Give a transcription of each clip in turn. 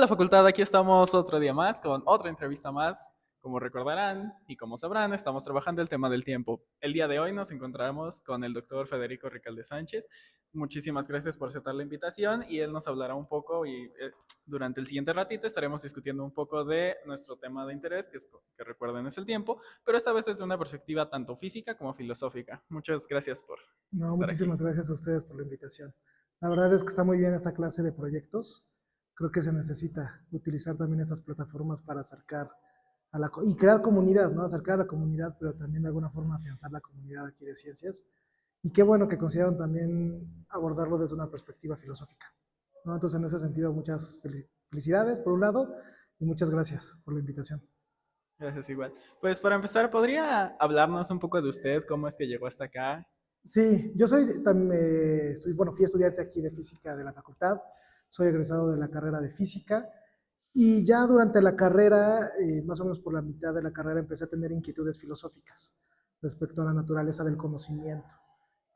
Hola facultad, aquí estamos otro día más con otra entrevista más. Como recordarán y como sabrán, estamos trabajando el tema del tiempo. El día de hoy nos encontramos con el doctor Federico Ricalde Sánchez. Muchísimas gracias por aceptar la invitación y él nos hablará un poco y durante el siguiente ratito estaremos discutiendo un poco de nuestro tema de interés, que recuerden es el tiempo, pero esta vez desde una perspectiva tanto física como filosófica. Muchas gracias por No, estar aquí. muchísimas gracias a ustedes por la invitación. La verdad es que está muy bien esta clase de proyectos. Creo que se necesita utilizar también estas plataformas para acercar y crear comunidad, ¿no? Acercar a la comunidad, pero también de alguna forma afianzar la comunidad aquí de ciencias. Y qué bueno que consideran también abordarlo desde una perspectiva filosófica, ¿no? Entonces, en ese sentido, muchas felicidades por un lado y muchas gracias por la invitación. Gracias igual. Pues para empezar, ¿podría hablarnos un poco de usted? ¿Cómo es que llegó hasta acá? Sí, yo bueno, fui estudiante aquí de física de la facultad, soy egresado de la carrera de física y ya durante la carrera, más o menos por la mitad de la carrera, empecé a tener inquietudes filosóficas respecto a la naturaleza del conocimiento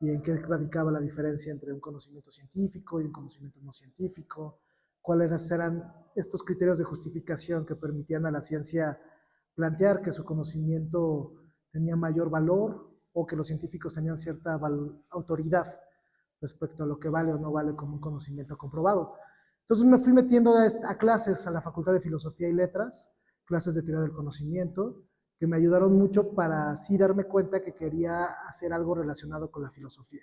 y en qué radicaba la diferencia entre un conocimiento científico y un conocimiento no científico, cuáles eran estos criterios de justificación que permitían a la ciencia plantear que su conocimiento tenía mayor valor o que los científicos tenían cierta autoridad respecto a lo que vale o no vale como un conocimiento comprobado. Entonces me fui metiendo a clases a la Facultad de Filosofía y Letras, clases de teoría del conocimiento, que me ayudaron mucho para así darme cuenta que quería hacer algo relacionado con la filosofía.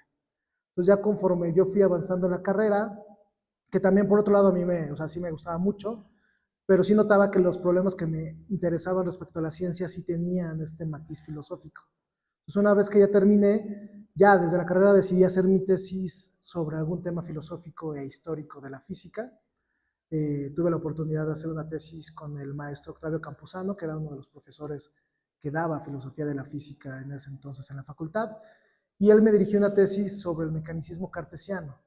Entonces ya conforme yo fui avanzando en la carrera, que también por otro lado a mí o sea, sí me gustaba mucho, pero sí notaba que los problemas que me interesaban respecto a la ciencia sí tenían este matiz filosófico. Entonces una vez que ya terminé, ya desde la carrera decidí hacer mi tesis sobre algún tema filosófico e histórico de la física. Tuve la oportunidad de hacer una tesis con el maestro Octavio Campuzano, que era uno de los profesores que daba filosofía de la física en ese entonces en la facultad, y él me dirigió una tesis sobre el mecanicismo cartesiano,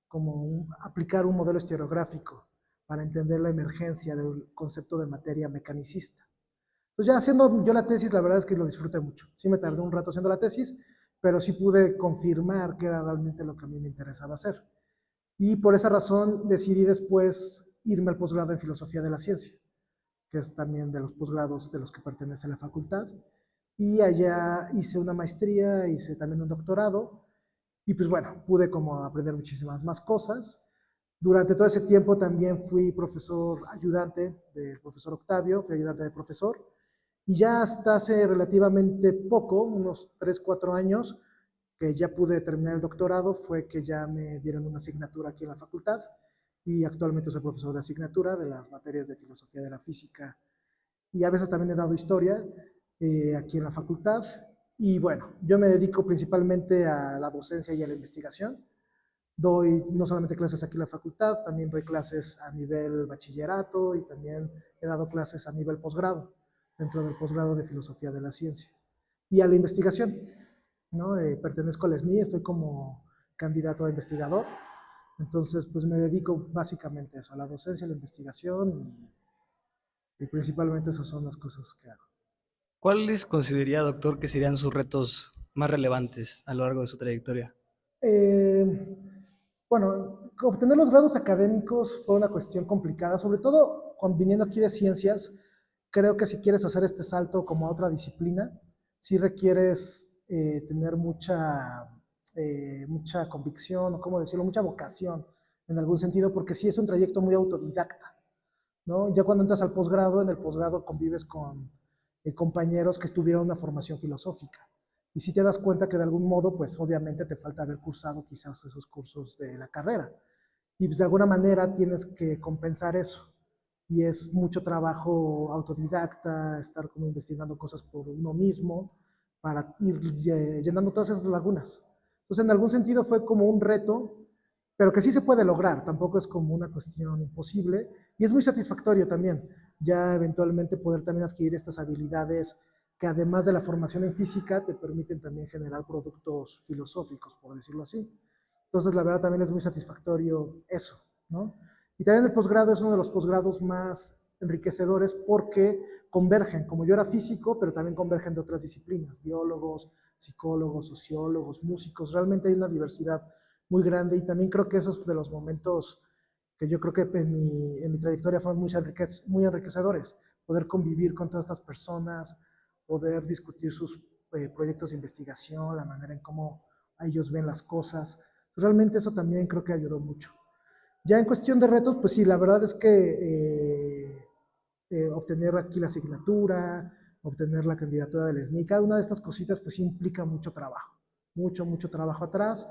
como aplicar un modelo estereográfico para entender la emergencia del concepto de materia mecanicista. Pues ya haciendo yo la tesis, la verdad es que lo disfruté mucho. Sí me tardé un rato haciendo la tesis, pero sí pude confirmar que era realmente lo que a mí me interesaba hacer. Y por esa razón decidí después irme al posgrado en Filosofía de la Ciencia, que es también de los posgrados de los que pertenece la facultad. Y allá hice una maestría, hice también un doctorado, y pues bueno, pude como aprender muchísimas más cosas. Durante todo ese tiempo también fui profesor ayudante del profesor Octavio, fui ayudante de profesor, y ya hasta hace relativamente poco, unos 3 4 años, que ya pude terminar el doctorado, fue que ya me dieron una asignatura aquí en la facultad y actualmente soy profesor de asignatura de las materias de filosofía de la física y a veces también he dado historia aquí en la facultad. Y bueno, yo me dedico principalmente a la docencia y a la investigación. Doy no solamente clases aquí en la facultad, también doy clases a nivel bachillerato y también he dado clases a nivel posgrado, dentro del posgrado de filosofía de la ciencia. Y a la investigación, ¿no? Pertenezco al SNI, estoy como candidato a investigador. Entonces, pues me dedico básicamente a eso, a la docencia, a la investigación y principalmente esas son las cosas que hago. ¿Cuáles consideraría, doctor, que serían sus retos más relevantes a lo largo de su trayectoria? Eh, bueno, obtener los grados académicos fue una cuestión complicada, sobre todo viniendo aquí de ciencias. Creo que si quieres hacer este salto como a otra disciplina, sí requieres tener mucha convicción, o cómo decirlo, mucha vocación en algún sentido, porque sí es un trayecto muy autodidacta, ¿no? Ya cuando entras al posgrado, en el posgrado convives con compañeros que tuvieron una formación filosófica. Y si te das cuenta que de algún modo, pues obviamente te falta haber cursado quizás esos cursos de la carrera. Y pues de alguna manera tienes que compensar eso. Y es mucho trabajo autodidacta, estar como investigando cosas por uno mismo para ir llenando todas esas lagunas. Entonces, en algún sentido fue como un reto, pero que sí se puede lograr, tampoco es como una cuestión imposible y es muy satisfactorio también, ya eventualmente poder también adquirir estas habilidades que además de la formación en física te permiten también generar productos filosóficos, por decirlo así. Entonces, la verdad también es muy satisfactorio eso, ¿no? Y también el posgrado es uno de los posgrados más enriquecedores porque convergen, como yo era físico, pero también convergen de otras disciplinas, biólogos, psicólogos, sociólogos, músicos, realmente hay una diversidad muy grande y también creo que eso es de los momentos que yo creo que en mi trayectoria fueron muy enriquecedores. Poder convivir con todas estas personas, poder discutir sus proyectos de investigación, la manera en cómo ellos ven las cosas. Realmente eso también creo que ayudó mucho. Ya en cuestión de retos, pues sí, la verdad es que obtener aquí la asignatura, obtener la candidatura del SNI, cada una de estas cositas pues implica mucho trabajo, mucho trabajo atrás,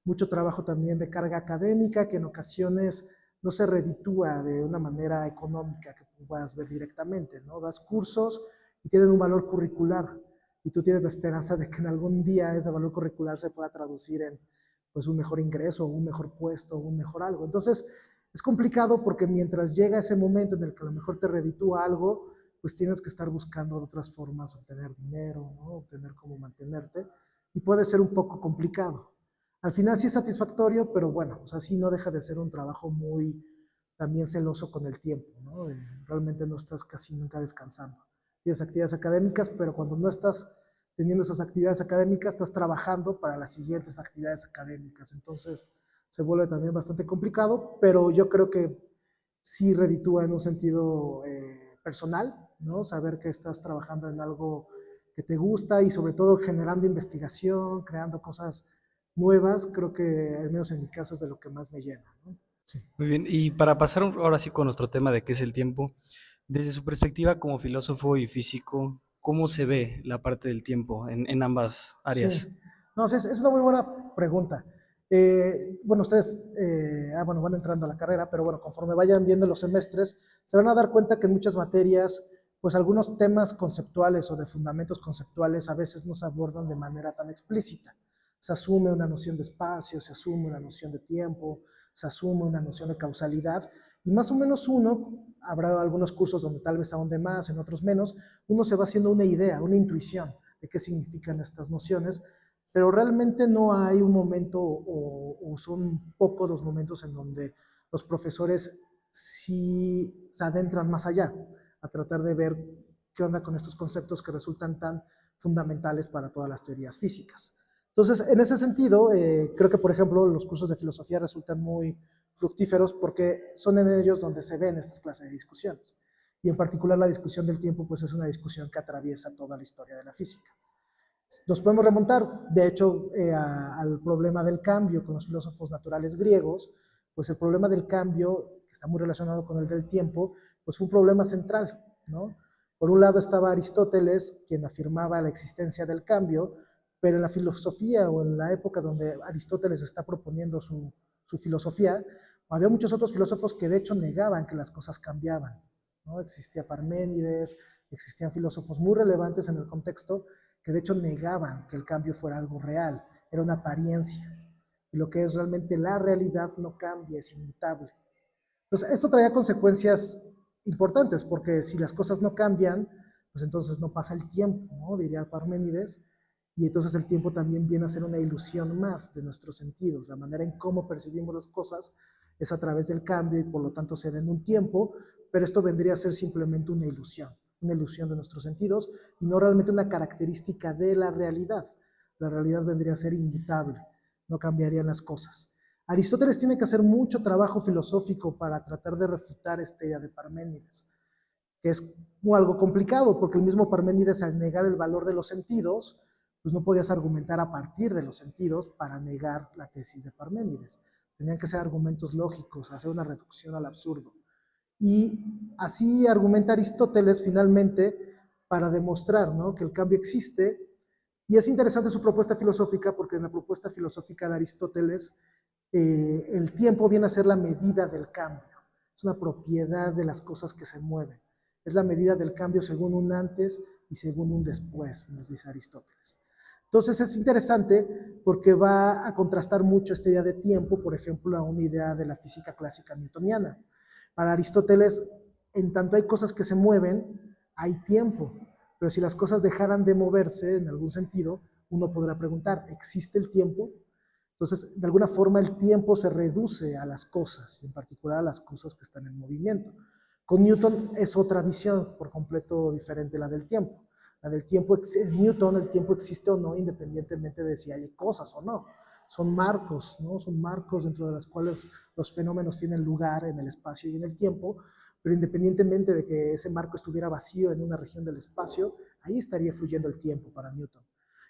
mucho trabajo también de carga académica que en ocasiones no se reditúa de una manera económica que puedas ver directamente, ¿no? Das cursos y tienen un valor curricular y tú tienes la esperanza de que en algún día ese valor curricular se pueda traducir en pues un mejor ingreso, un mejor puesto, un mejor algo. Entonces, es complicado porque mientras llega ese momento en el que a lo mejor te reditúa algo, pues tienes que estar buscando de otras formas obtener dinero, ¿no? Obtener cómo mantenerte, y puede ser un poco complicado. Al final sí es satisfactorio, pero bueno, o sea, sí no deja de ser un trabajo muy también celoso con el tiempo, ¿no? Realmente no estás casi nunca descansando. Tienes actividades académicas, pero cuando no estás teniendo esas actividades académicas, estás trabajando para las siguientes actividades académicas. Entonces, se vuelve también bastante complicado, pero yo creo que sí reditúa en un sentido personal, ¿no? Saber que estás trabajando en algo que te gusta y sobre todo generando investigación, creando cosas nuevas, creo que al menos en mi caso es de lo que más me llena, ¿no? Sí. Muy bien, y para pasar ahora sí con nuestro tema de qué es el tiempo, desde su perspectiva como filósofo y físico, ¿cómo se ve la parte del tiempo en ambas áreas? Sí, no, sí, es una muy buena pregunta. Bueno, ustedes bueno, van entrando a la carrera, pero bueno, conforme vayan viendo los semestres, se van a dar cuenta que en muchas materias, pues algunos temas conceptuales o de fundamentos conceptuales a veces no se abordan de manera tan explícita. Se asume una noción de espacio, se asume una noción de tiempo, se asume una noción de causalidad, y más o menos uno, habrá algunos cursos donde tal vez ahonde más, en otros menos, uno se va haciendo una idea, una intuición de qué significan estas nociones, pero realmente no hay un momento o son pocos los momentos en donde los profesores sí se adentran más allá a tratar de ver qué onda con estos conceptos que resultan tan fundamentales para todas las teorías físicas. Entonces, en ese sentido, creo que, por ejemplo, los cursos de filosofía resultan muy fructíferos porque son en ellos donde se ven estas clases de discusiones. Y en particular la discusión del tiempo, pues es una discusión que atraviesa toda la historia de la física. Nos podemos remontar, de hecho, al problema del cambio con los filósofos naturales griegos, pues el problema del cambio, que está muy relacionado con el del tiempo, pues fue un problema central, ¿no? Por un lado estaba Aristóteles, quien afirmaba la existencia del cambio, pero en la filosofía o en la época donde Aristóteles está proponiendo su filosofía, había muchos otros filósofos que de hecho negaban que las cosas cambiaban, ¿no? Existía Parménides, existían filósofos muy relevantes en el contexto que de hecho negaban que el cambio fuera algo real, era una apariencia. Y lo que es realmente la realidad no cambia, es inmutable. Entonces, esto traía consecuencias importantes, porque si las cosas no cambian, pues entonces no pasa el tiempo, ¿no? Diría Parménides, y entonces el tiempo también viene a ser una ilusión más de nuestros sentidos. La manera en cómo percibimos las cosas es a través del cambio y por lo tanto se da en un tiempo, pero esto vendría a ser simplemente una ilusión de nuestros sentidos y no realmente una característica de la realidad. La realidad vendría a ser inmutable, no cambiarían las cosas. Aristóteles tiene que hacer mucho trabajo filosófico para tratar de refutar esta idea de Parménides, que es algo complicado, porque el mismo Parménides, al negar el valor de los sentidos, pues no podías argumentar a partir de los sentidos para negar la tesis de Parménides. Tenían que ser argumentos lógicos, hacer una reducción al absurdo. Y así argumenta Aristóteles finalmente para demostrar, ¿no?, que el cambio existe. Y es interesante su propuesta filosófica porque en la propuesta filosófica de Aristóteles el tiempo viene a ser la medida del cambio. Es una propiedad de las cosas que se mueven. Es la medida del cambio según un antes y según un después, nos dice Aristóteles. Entonces es interesante porque va a contrastar mucho esta idea de tiempo, por ejemplo, a una idea de la física clásica newtoniana. Para Aristóteles, en tanto hay cosas que se mueven, hay tiempo. Pero si las cosas dejaran de moverse en algún sentido, uno podrá preguntar, ¿existe el tiempo? Entonces, de alguna forma, el tiempo se reduce a las cosas, y en particular a las cosas que están en movimiento. Con Newton es otra visión por completo diferente a la del tiempo. La del tiempo, en Newton, el tiempo existe o no, independientemente de si hay cosas o no. son marcos, ¿no? Son marcos dentro de los cuales los fenómenos tienen lugar en el espacio y en el tiempo, pero independientemente de que ese marco estuviera vacío en una región del espacio, ahí estaría fluyendo el tiempo para Newton.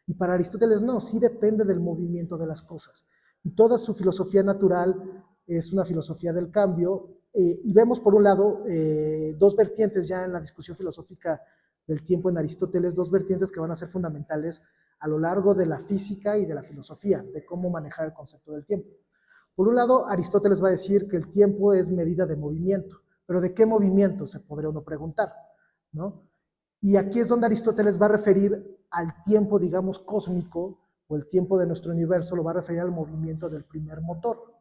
Y para Aristóteles no, sí depende del movimiento de las cosas. Y toda su filosofía natural es una filosofía del cambio, y vemos por un lado dos vertientes ya en la discusión filosófica del tiempo en Aristóteles, dos vertientes que van a ser fundamentales a lo largo de la física y de la filosofía, de cómo manejar el concepto del tiempo. Por un lado, Aristóteles va a decir que el tiempo es medida de movimiento, pero ¿de qué movimiento? Se podría uno preguntar, ¿no? Y aquí es donde Aristóteles va a referir al tiempo, digamos, cósmico, o el tiempo de nuestro universo, lo va a referir al movimiento del primer motor.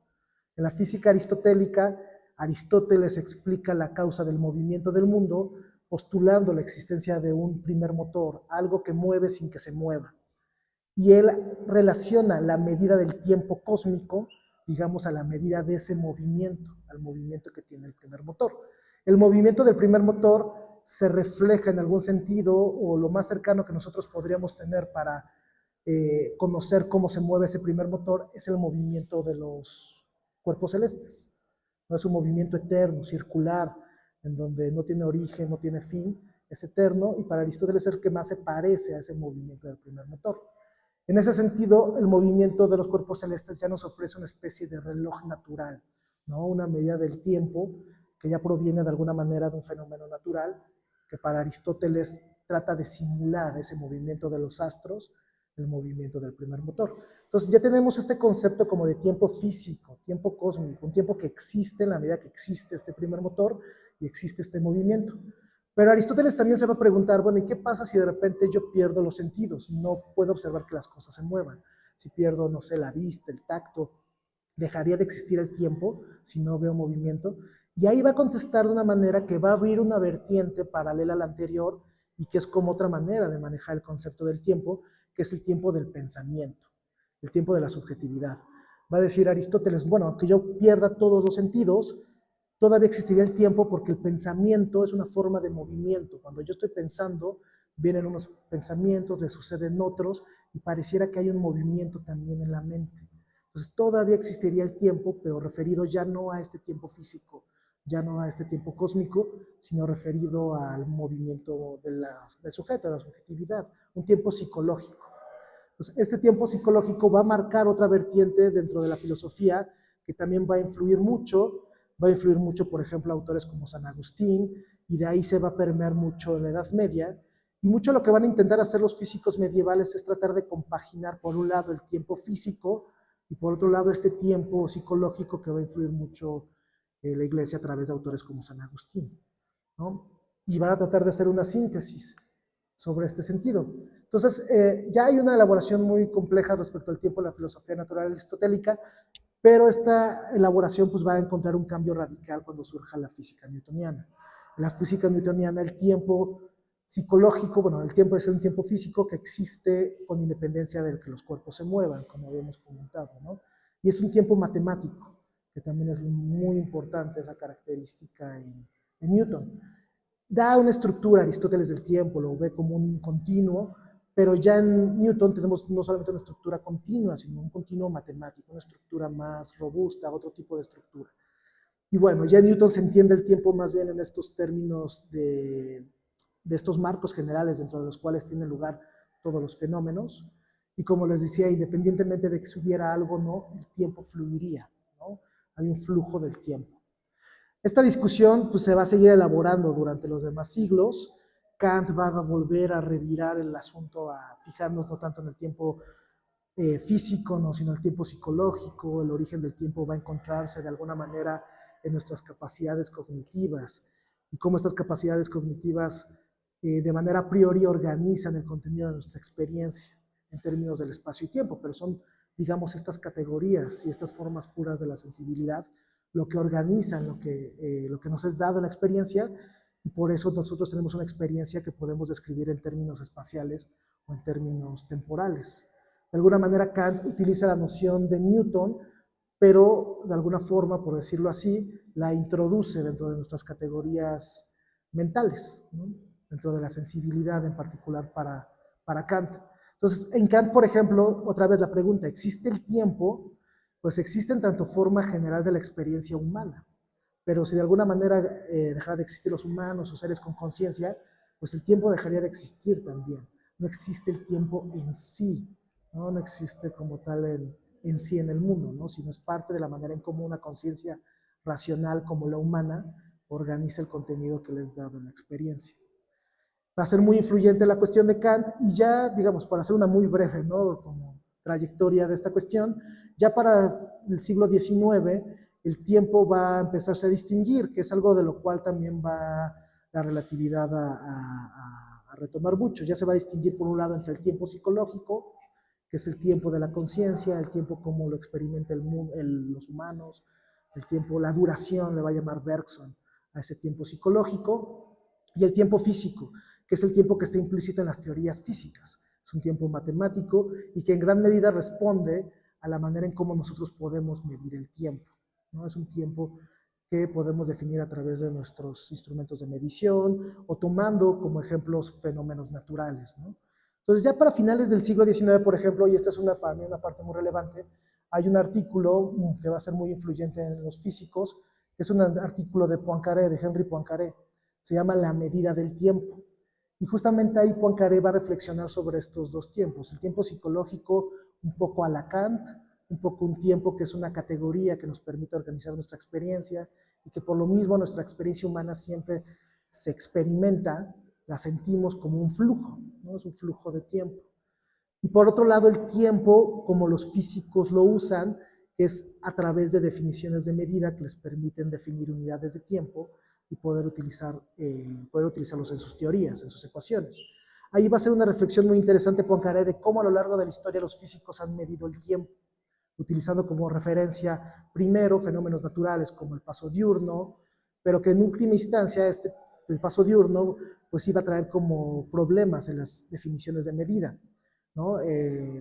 En la física aristotélica, Aristóteles explica la causa del movimiento del mundo postulando la existencia de un primer motor, algo que mueve sin que se mueva. Y él relaciona la medida del tiempo cósmico, digamos, a la medida de ese movimiento, al movimiento que tiene el primer motor. El movimiento del primer motor se refleja en algún sentido, o lo más cercano que nosotros podríamos tener para conocer cómo se mueve ese primer motor, es el movimiento de los cuerpos celestes. No es un movimiento eterno, circular, en donde no tiene origen, no tiene fin, es eterno, y para Aristóteles es el que más se parece a ese movimiento del primer motor. En ese sentido, el movimiento de los cuerpos celestes ya nos ofrece una especie de reloj natural, ¿no? Una medida del tiempo que ya proviene de alguna manera de un fenómeno natural, que para Aristóteles trata de simular ese movimiento de los astros, el movimiento del primer motor. Entonces ya tenemos este concepto como de tiempo físico, tiempo cósmico, un tiempo que existe en la medida que existe este primer motor y existe este movimiento. Pero Aristóteles también se va a preguntar, bueno, ¿y qué pasa si de repente yo pierdo los sentidos? No puedo observar que las cosas se muevan. Si pierdo, no sé, la vista, el tacto, ¿dejaría de existir el tiempo si no veo movimiento? Y ahí va a contestar de una manera que va a abrir una vertiente paralela a la anterior, y que es como otra manera de manejar el concepto del tiempo, que es el tiempo del pensamiento, el tiempo de la subjetividad. Va a decir Aristóteles, bueno, aunque yo pierda todos los sentidos, todavía existiría el tiempo, porque el pensamiento es una forma de movimiento. Cuando yo estoy pensando, vienen unos pensamientos, le suceden otros, y pareciera que hay un movimiento también en la mente. Entonces todavía existiría el tiempo, pero referido ya no a este tiempo físico, ya no a este tiempo cósmico, sino referido al movimiento del sujeto, de la subjetividad, un tiempo psicológico. Entonces, este tiempo psicológico va a marcar otra vertiente dentro de la filosofía que también va a influir mucho, por ejemplo, autores como San Agustín, y de ahí se va a permear mucho en la Edad Media, y mucho lo que van a intentar hacer los físicos medievales es tratar de compaginar, por un lado, el tiempo físico, y por otro lado, este tiempo psicológico que va a influir mucho la Iglesia a través de autores como San Agustín, ¿no? Y van a tratar de hacer una síntesis sobre este sentido. Entonces, ya hay una elaboración muy compleja respecto al tiempo en la filosofía natural aristotélica, pero esta elaboración pues, va a encontrar un cambio radical cuando surja la física newtoniana. En la física newtoniana, el tiempo psicológico, bueno, el tiempo es un tiempo físico que existe con independencia del que los cuerpos se muevan, como habíamos comentado, ¿no? Y es un tiempo matemático, que también es muy importante esa característica en Newton. Da una estructura Aristóteles del tiempo, lo ve como un continuo, pero ya en Newton tenemos no solamente una estructura continua, sino un continuo matemático, una estructura más robusta, otro tipo de estructura. Y bueno, ya en Newton se entiende el tiempo más bien en estos términos de estos marcos generales dentro de los cuales tienen lugar todos los fenómenos. Y como les decía, independientemente de que si hubiera algo o no, el tiempo fluiría, ¿no? Hay un flujo del tiempo. Esta discusión pues, se va a seguir elaborando durante los demás siglos. Kant va a volver a revirar el asunto, a fijarnos no tanto en el tiempo físico, no, sino el tiempo psicológico. El origen del tiempo va a encontrarse de alguna manera en nuestras capacidades cognitivas, y cómo estas capacidades cognitivas de manera a priori organizan el contenido de nuestra experiencia en términos del espacio y tiempo, pero son, digamos, estas categorías y estas formas puras de la sensibilidad lo que organizan lo que nos es dado en la experiencia, y por eso nosotros tenemos una experiencia que podemos describir en términos espaciales o en términos temporales. De alguna manera Kant utiliza la noción de Newton, pero de alguna forma, por decirlo así, la introduce dentro de nuestras categorías mentales, ¿no? Dentro de la sensibilidad en particular para Kant. Entonces, en Kant, por ejemplo, otra vez la pregunta, ¿existe el tiempo? Pues existe en tanto forma general de la experiencia humana, pero si de alguna manera dejara de existir los humanos o seres con conciencia, pues el tiempo dejaría de existir también. No existe el tiempo en sí, no existe como tal en sí en el mundo, ¿no? Sino es parte de la manera en cómo una conciencia racional como la humana organiza el contenido que les da de la experiencia. Va a ser muy influyente la cuestión de Kant y ya, digamos, para hacer una muy breve, ¿no? Como trayectoria de esta cuestión, ya para el siglo XIX el tiempo va a empezarse a distinguir, que es algo de lo cual también va la relatividad a retomar mucho. Ya se va a distinguir por un lado entre el tiempo psicológico, que es el tiempo de la conciencia, el tiempo como lo experimenta los humanos, el tiempo, la duración, le va a llamar Bergson a ese tiempo psicológico, y el tiempo físico, que es el tiempo que está implícito en las teorías físicas. Es un tiempo matemático y que en gran medida responde a la manera en cómo nosotros podemos medir el tiempo, ¿no? Es un tiempo que podemos definir a través de nuestros instrumentos de medición o tomando como ejemplos fenómenos naturales, ¿no? Entonces ya para finales del siglo XIX, por ejemplo, y esta es para mí una parte muy relevante, hay un artículo que va a ser muy influyente en los físicos, que es un artículo de Poincaré, de Henri Poincaré, se llama La medida del tiempo. Y justamente ahí Poincaré va a reflexionar sobre estos dos tiempos, el tiempo psicológico un poco a la Kant, un poco un tiempo que es una categoría que nos permite organizar nuestra experiencia y que por lo mismo nuestra experiencia humana siempre se experimenta, la sentimos como un flujo, ¿no? Es un flujo de tiempo. Y por otro lado, el tiempo, como los físicos lo usan, es a través de definiciones de medida que les permiten definir unidades de tiempo y poder utilizarlos en sus teorías, en sus ecuaciones. Ahí va a ser una reflexión muy interesante Poincaré de cómo a lo largo de la historia los físicos han medido el tiempo, utilizando como referencia primero fenómenos naturales como el paso diurno, pero que en última instancia el paso diurno pues iba a traer como problemas en las definiciones de medida, ¿no?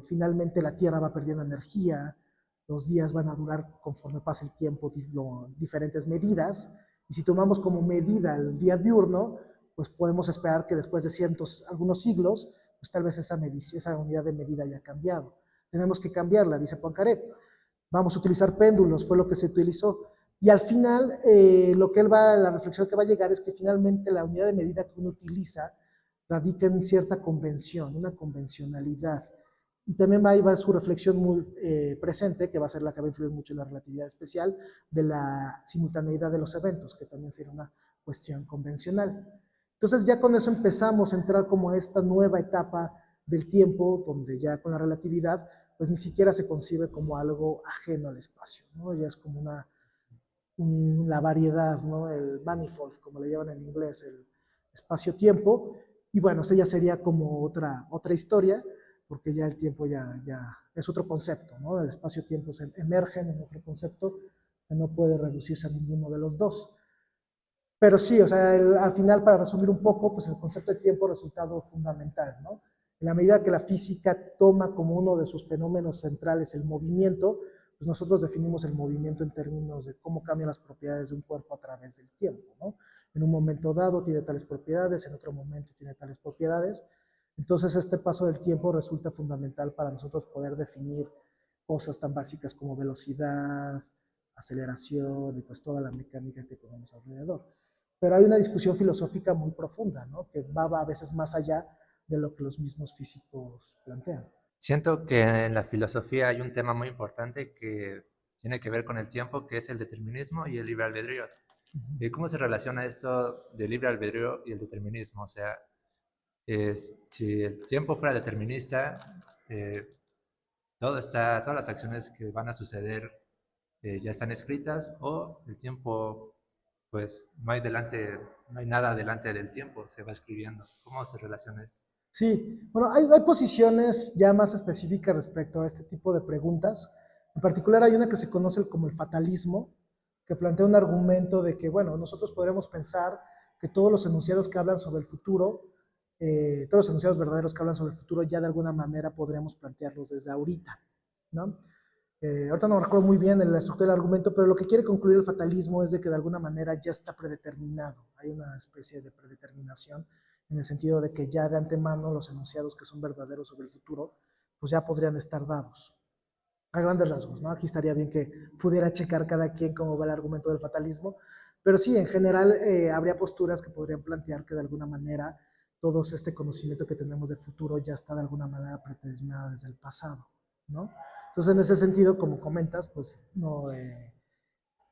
Finalmente la Tierra va perdiendo energía, los días van a durar conforme pasa el tiempo diferentes medidas, y si tomamos como medida el día diurno, pues podemos esperar que después de algunos siglos, pues tal vez esa unidad de medida haya cambiado. Tenemos que cambiarla, dice Poincaré. Vamos a utilizar péndulos, fue lo que se utilizó. Y al final, la reflexión que va a llegar es que finalmente la unidad de medida que uno utiliza radica en cierta convención, una convencionalidad. Y también va su reflexión muy presente, que va a ser la que va a influir mucho en la relatividad especial, de la simultaneidad de los eventos, que también sería una cuestión convencional. Entonces ya con eso empezamos a entrar como a esta nueva etapa del tiempo, donde ya con la relatividad, pues ni siquiera se concibe como algo ajeno al espacio, ¿no? Ya es como la variedad, ¿no? El manifold, como le llaman en inglés, el espacio-tiempo. Y bueno, esa ya sería como otra historia, porque ya el tiempo ya es otro concepto, ¿no? El espacio-tiempo se emergen en otro concepto que no puede reducirse a ninguno de los dos. Pero sí, o sea, al final, para resumir un poco, pues el concepto de tiempo ha resultado fundamental, ¿no? En la medida que la física toma como uno de sus fenómenos centrales el movimiento, pues nosotros definimos el movimiento en términos de cómo cambian las propiedades de un cuerpo a través del tiempo, ¿no? En un momento dado tiene tales propiedades, en otro momento tiene tales propiedades. Entonces este paso del tiempo resulta fundamental para nosotros poder definir cosas tan básicas como velocidad, aceleración y pues toda la mecánica que tenemos alrededor. Pero hay una discusión filosófica muy profunda, ¿no? Que va a veces más allá de lo que los mismos físicos plantean. Siento que en la filosofía hay un tema muy importante que tiene que ver con el tiempo, que es el determinismo y el libre albedrío. ¿Y cómo se relaciona esto del libre albedrío y el determinismo? O sea, si el tiempo fuera determinista, todas las acciones que van a suceder ya están escritas, o el tiempo, pues no hay nada delante del tiempo, se va escribiendo. ¿Cómo se relaciona esto? Sí, bueno, hay posiciones ya más específicas respecto a este tipo de preguntas. En particular hay una que se conoce como el fatalismo, que plantea un argumento de que, bueno, nosotros podremos pensar que todos los enunciados que hablan sobre el futuro, todos los enunciados verdaderos que hablan sobre el futuro, ya de alguna manera podríamos plantearlos desde ahorita, ¿no? Ahorita no recuerdo muy bien la estructura del argumento, pero lo que quiere concluir el fatalismo es de que de alguna manera ya está predeterminado, hay una especie de predeterminación en el sentido de que ya de antemano los enunciados que son verdaderos sobre el futuro, pues ya podrían estar dados. A grandes rasgos, ¿no? Aquí estaría bien que pudiera checar cada quien cómo va el argumento del fatalismo, pero sí, en general habría posturas que podrían plantear que de alguna manera todo este conocimiento que tenemos del futuro ya está de alguna manera predeterminado desde el pasado, ¿no? Entonces, en ese sentido, como comentas, pues no,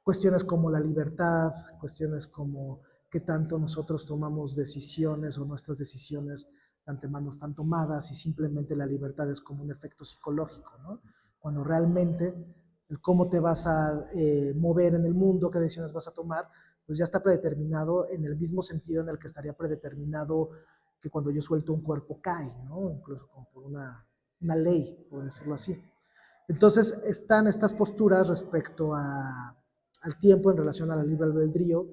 cuestiones como la libertad, cuestiones como qué tanto nosotros tomamos decisiones o nuestras decisiones de antemano están tomadas y simplemente la libertad es como un efecto psicológico, ¿no? Cuando realmente el cómo te vas a mover en el mundo, qué decisiones vas a tomar, pues ya está predeterminado en el mismo sentido en el que estaría predeterminado que cuando yo suelto un cuerpo cae, ¿no? Incluso como por una ley, por decirlo así. Entonces están estas posturas respecto al tiempo en relación a la libre albedrío,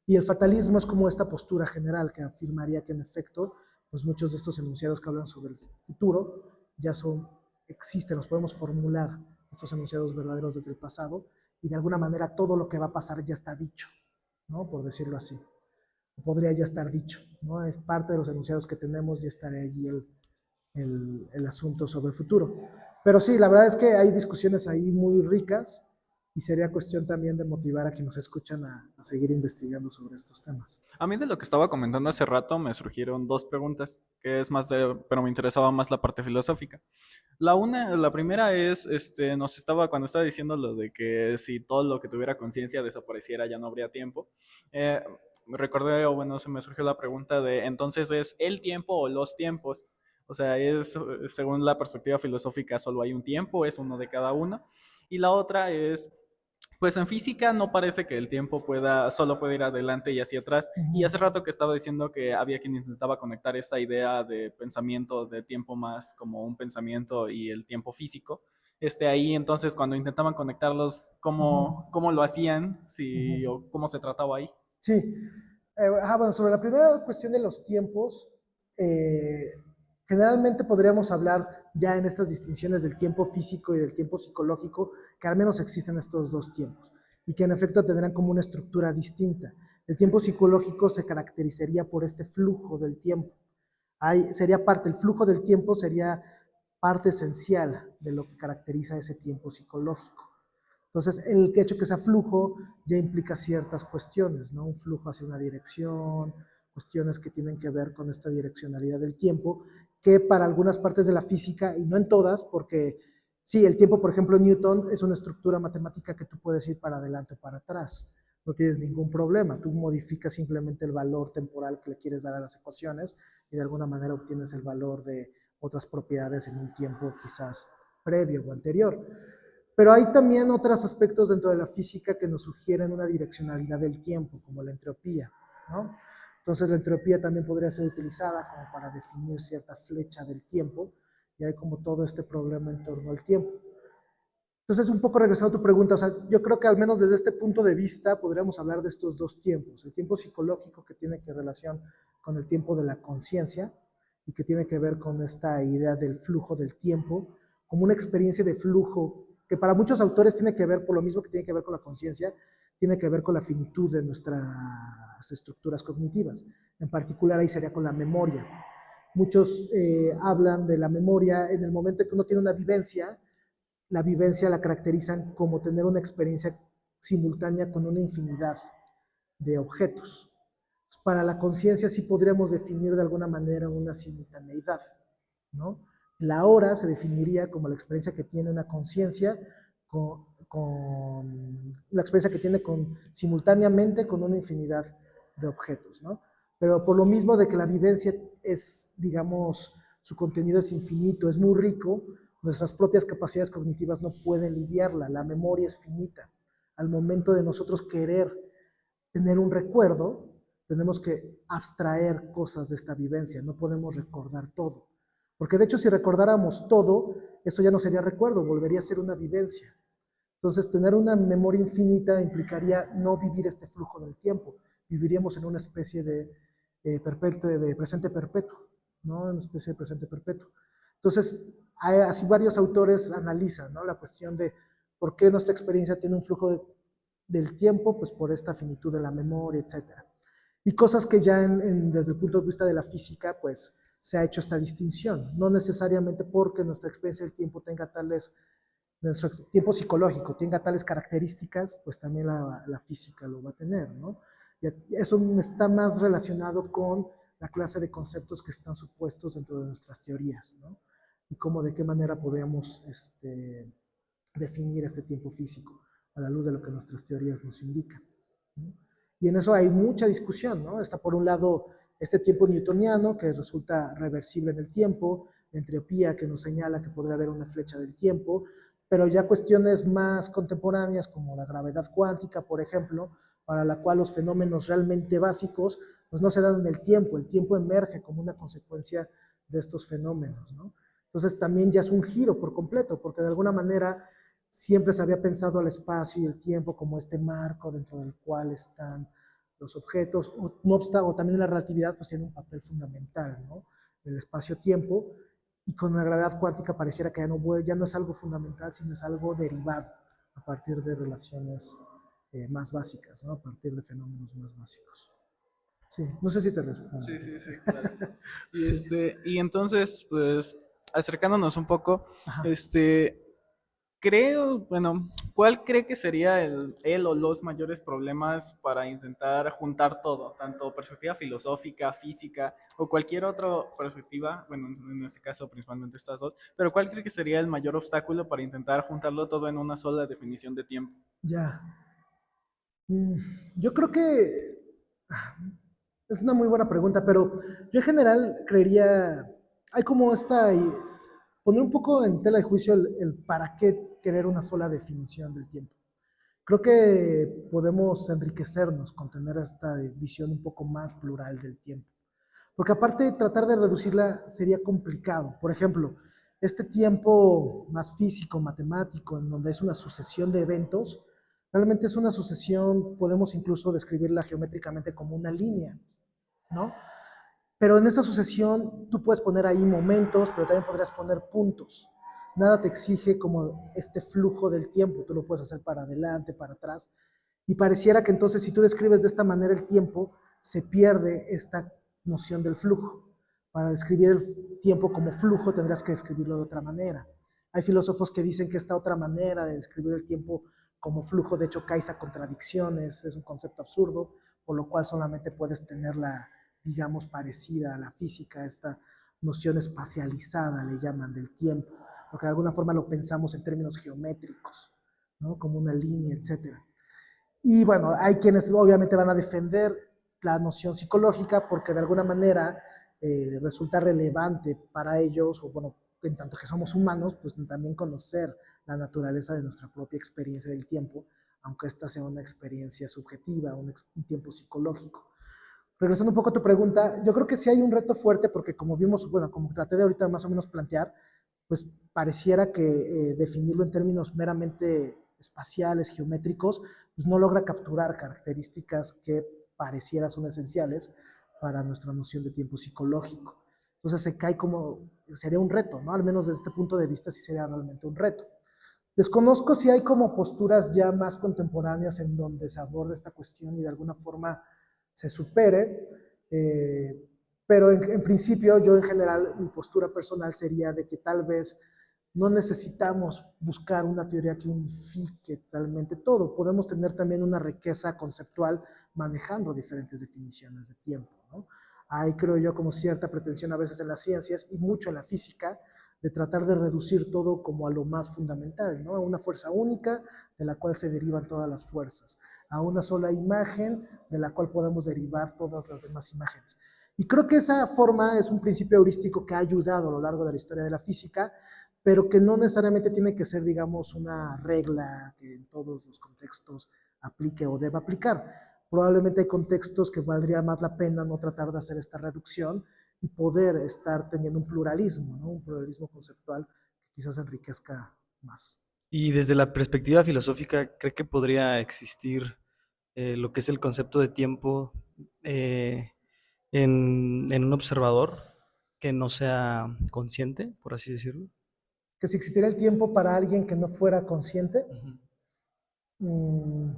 y el fatalismo es como esta postura general que afirmaría que en efecto, pues muchos de estos enunciados que hablan sobre el futuro ya existen, los podemos formular, estos enunciados verdaderos desde el pasado, y de alguna manera todo lo que va a pasar ya está dicho, ¿no? Por decirlo así. Podría ya estar dicho, ¿no? Es parte de los enunciados que tenemos, ya estaría allí el asunto sobre el futuro. Pero sí, la verdad es que hay discusiones ahí muy ricas y sería cuestión también de motivar a quienes nos escuchan a seguir investigando sobre estos temas. A mí de lo que estaba comentando hace rato me surgieron dos preguntas, que es más de, pero me interesaba más la parte filosófica. La primera es, cuando estaba diciendo lo de que si todo lo que tuviera conciencia desapareciera ya no habría tiempo, me recordé, o bueno, se me surgió la pregunta de, entonces, ¿es el tiempo o los tiempos? O sea, según la perspectiva filosófica, solo hay un tiempo, es uno de cada uno. Y la otra es, pues en física no parece que el tiempo solo puede ir adelante y hacia atrás. Y hace rato que estaba diciendo que había quien intentaba conectar esta idea de pensamiento de tiempo más como un pensamiento y el tiempo físico. Ahí entonces cuando intentaban conectarlos, ¿cómo lo hacían? O cómo se trataba ahí. Sí. Bueno, sobre la primera cuestión de los tiempos, generalmente podríamos hablar ya en estas distinciones del tiempo físico y del tiempo psicológico, que al menos existen estos dos tiempos y que en efecto tendrán como una estructura distinta. El tiempo psicológico se caracterizaría por este flujo del tiempo. El flujo del tiempo sería parte esencial de lo que caracteriza ese tiempo psicológico. Entonces, el hecho que sea flujo ya implica ciertas cuestiones, ¿no? Un flujo hacia una dirección, cuestiones que tienen que ver con esta direccionalidad del tiempo, que para algunas partes de la física, y no en todas, porque sí, el tiempo, por ejemplo, en Newton es una estructura matemática que tú puedes ir para adelante o para atrás, no tienes ningún problema, tú modificas simplemente el valor temporal que le quieres dar a las ecuaciones y de alguna manera obtienes el valor de otras propiedades en un tiempo quizás previo o anterior. Pero hay también otros aspectos dentro de la física que nos sugieren una direccionalidad del tiempo, como la entropía, ¿no? Entonces la entropía también podría ser utilizada como para definir cierta flecha del tiempo, y hay como todo este problema en torno al tiempo. Entonces, un poco regresando a tu pregunta, o sea, yo creo que al menos desde este punto de vista podríamos hablar de estos dos tiempos, el tiempo psicológico que tiene que relación con el tiempo de la conciencia y que tiene que ver con esta idea del flujo del tiempo, como una experiencia de flujo que para muchos autores tiene que ver, por lo mismo que tiene que ver con la conciencia, tiene que ver con la finitud de nuestras estructuras cognitivas. En particular ahí sería con la memoria. Muchos hablan de la memoria en el momento en que uno tiene una vivencia, la vivencia la caracterizan como tener una experiencia simultánea con una infinidad de objetos. Para la conciencia sí podríamos definir de alguna manera una simultaneidad, ¿no? La hora se definiría como la experiencia que tiene una conciencia la experiencia que tiene simultáneamente con una infinidad de objetos, ¿no? Pero por lo mismo de que la vivencia es, digamos, su contenido es infinito, es muy rico, nuestras propias capacidades cognitivas no pueden lidiarla, la memoria es finita. Al momento de nosotros querer tener un recuerdo, tenemos que abstraer cosas de esta vivencia, no podemos recordar todo. Porque de hecho si recordáramos todo, eso ya no sería recuerdo, volvería a ser una vivencia. Entonces tener una memoria infinita implicaría no vivir este flujo del tiempo, viviríamos en una especie de presente perpetuo, ¿no? Una especie de presente perpetuo. Entonces, así varios autores analizan, ¿no? La cuestión de por qué nuestra experiencia tiene un flujo del tiempo, pues por esta finitud de la memoria, etc. Y cosas que ya desde el punto de vista de la física, pues se ha hecho esta distinción, no necesariamente porque nuestra experiencia del tiempo tenga tales, nuestro tiempo psicológico tenga tales características, pues también la física lo va a tener, ¿no? Y eso está más relacionado con la clase de conceptos que están supuestos dentro de nuestras teorías, ¿no? Y cómo, de qué manera podemos definir este tiempo físico a la luz de lo que nuestras teorías nos indican, ¿no? Y en eso hay mucha discusión, ¿no? Está por un lado este tiempo newtoniano que resulta reversible en el tiempo, la entropía que nos señala que podría haber una flecha del tiempo, pero ya cuestiones más contemporáneas como la gravedad cuántica, por ejemplo, para la cual los fenómenos realmente básicos pues no se dan en el tiempo emerge como una consecuencia de estos fenómenos, ¿no? Entonces también ya es un giro por completo, porque de alguna manera siempre se había pensado al espacio y el tiempo como este marco dentro del cual están los objetos, o, no obstante, o también la relatividad pues tiene un papel fundamental, ¿no? El espacio-tiempo, y con la gravedad cuántica pareciera que ya no es algo fundamental, sino es algo derivado a partir de relaciones más básicas, ¿no? A partir de fenómenos más básicos. Sí, no sé si te respondo. Sí, claro. Y, Sí. y entonces, pues, acercándonos un poco, Ajá. creo, bueno, ¿cuál cree que sería el o los mayores problemas para intentar juntar todo, tanto perspectiva filosófica, física o cualquier otra perspectiva? Bueno, en este caso principalmente estas dos, pero ¿cuál cree que sería el mayor obstáculo para intentar juntarlo todo en una sola definición de tiempo? Ya. Yo creo que es una muy buena pregunta, pero yo en general creería, hay como poner un poco en tela de juicio el para qué querer una sola definición del tiempo. Creo que podemos enriquecernos con tener esta visión un poco más plural del tiempo. Porque aparte, tratar de reducirla sería complicado. Por ejemplo, este tiempo más físico, matemático, en donde es una sucesión de eventos, realmente es una sucesión, podemos incluso describirla geométricamente como una línea, ¿no? Pero en esa sucesión tú puedes poner ahí momentos, pero también podrías poner puntos. Nada te exige como este flujo del tiempo, tú lo puedes hacer para adelante, para atrás. Y pareciera que entonces si tú describes de esta manera el tiempo, se pierde esta noción del flujo. Para describir el tiempo como flujo tendrás que describirlo de otra manera. Hay filósofos que dicen que esta otra manera de describir el tiempo como flujo, de hecho, causa contradicciones, es un concepto absurdo, por lo cual solamente puedes tenerla, digamos, parecida a la física, esta noción espacializada, le llaman, del tiempo, porque de alguna forma lo pensamos en términos geométricos, ¿no? Como una línea, etc. Y bueno, hay quienes obviamente van a defender la noción psicológica porque de alguna manera resulta relevante para ellos, o bueno, en tanto que somos humanos, pues también conocer la naturaleza de nuestra propia experiencia del tiempo, aunque esta sea una experiencia subjetiva, un tiempo psicológico. Regresando un poco a tu pregunta, yo creo que sí hay un reto fuerte porque como vimos, bueno, como traté de ahorita más o menos plantear, pues pareciera que definirlo en términos meramente espaciales, geométricos, pues no logra capturar características que pareciera son esenciales para nuestra noción de tiempo psicológico. Entonces se cae como, sería un reto, ¿no? Al menos desde este punto de vista sí sería realmente un reto. Desconozco si hay como posturas ya más contemporáneas en donde se aborde esta cuestión y de alguna forma se supere, pero en principio yo en general mi postura personal sería de que tal vez no necesitamos buscar una teoría que unifique realmente todo, podemos tener también una riqueza conceptual manejando diferentes definiciones de tiempo, ¿no? Hay, creo yo, como cierta pretensión a veces en las ciencias y mucho en la física, de tratar de reducir todo como a lo más fundamental, ¿no? A una fuerza única de la cual se derivan todas las fuerzas, a una sola imagen de la cual podemos derivar todas las demás imágenes. Y creo que esa forma es un principio heurístico que ha ayudado a lo largo de la historia de la física, pero que no necesariamente tiene que ser, digamos, una regla que en todos los contextos aplique o deba aplicar. Probablemente hay contextos que valdría más la pena no tratar de hacer esta reducción y poder estar teniendo un pluralismo, ¿no? Un pluralismo conceptual que quizás enriquezca más. Y desde la perspectiva filosófica, ¿cree que podría existir lo que es el concepto de tiempo eh, en un observador que no sea consciente, por así decirlo? Que si existiera el tiempo para alguien que no fuera consciente, Ujú.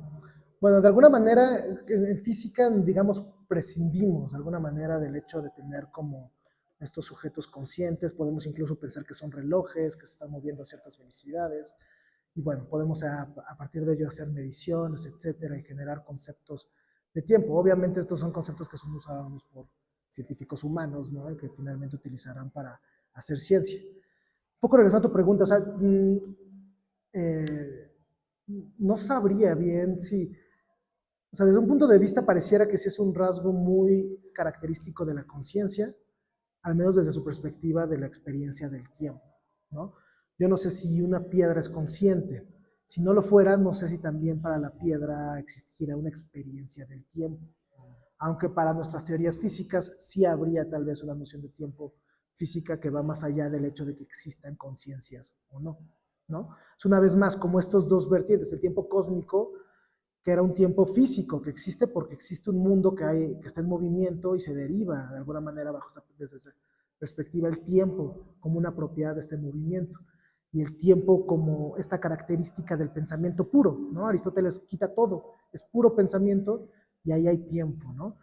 Bueno, de alguna manera, en física, digamos, prescindimos de alguna manera del hecho de tener como estos sujetos conscientes. Podemos incluso pensar que son relojes, que se están moviendo a ciertas velocidades. Y bueno, podemos a partir de ello hacer mediciones, etcétera, y generar conceptos de tiempo. Obviamente estos son conceptos que son usados por científicos humanos, ¿no? Y que finalmente utilizarán para hacer ciencia. Un poco regresando a tu pregunta, o sea, no sabría bien si, o sea, desde un punto de vista pareciera que sí es un rasgo muy característico de la conciencia, al menos desde su perspectiva de la experiencia del tiempo, ¿no? Yo no sé si una piedra es consciente. Si no lo fuera, no sé si también para la piedra existiera una experiencia del tiempo. Aunque para nuestras teorías físicas sí habría tal vez una noción de tiempo física que va más allá del hecho de que existan conciencias o no, ¿no? Es una vez más como estos dos vertientes, el tiempo cósmico, que era un tiempo físico, que existe porque existe un mundo que está en movimiento y se deriva de alguna manera desde esa perspectiva el tiempo como una propiedad de este movimiento y el tiempo como esta característica del pensamiento puro, ¿no? Aristóteles quita todo, es puro pensamiento y ahí hay tiempo, ¿no?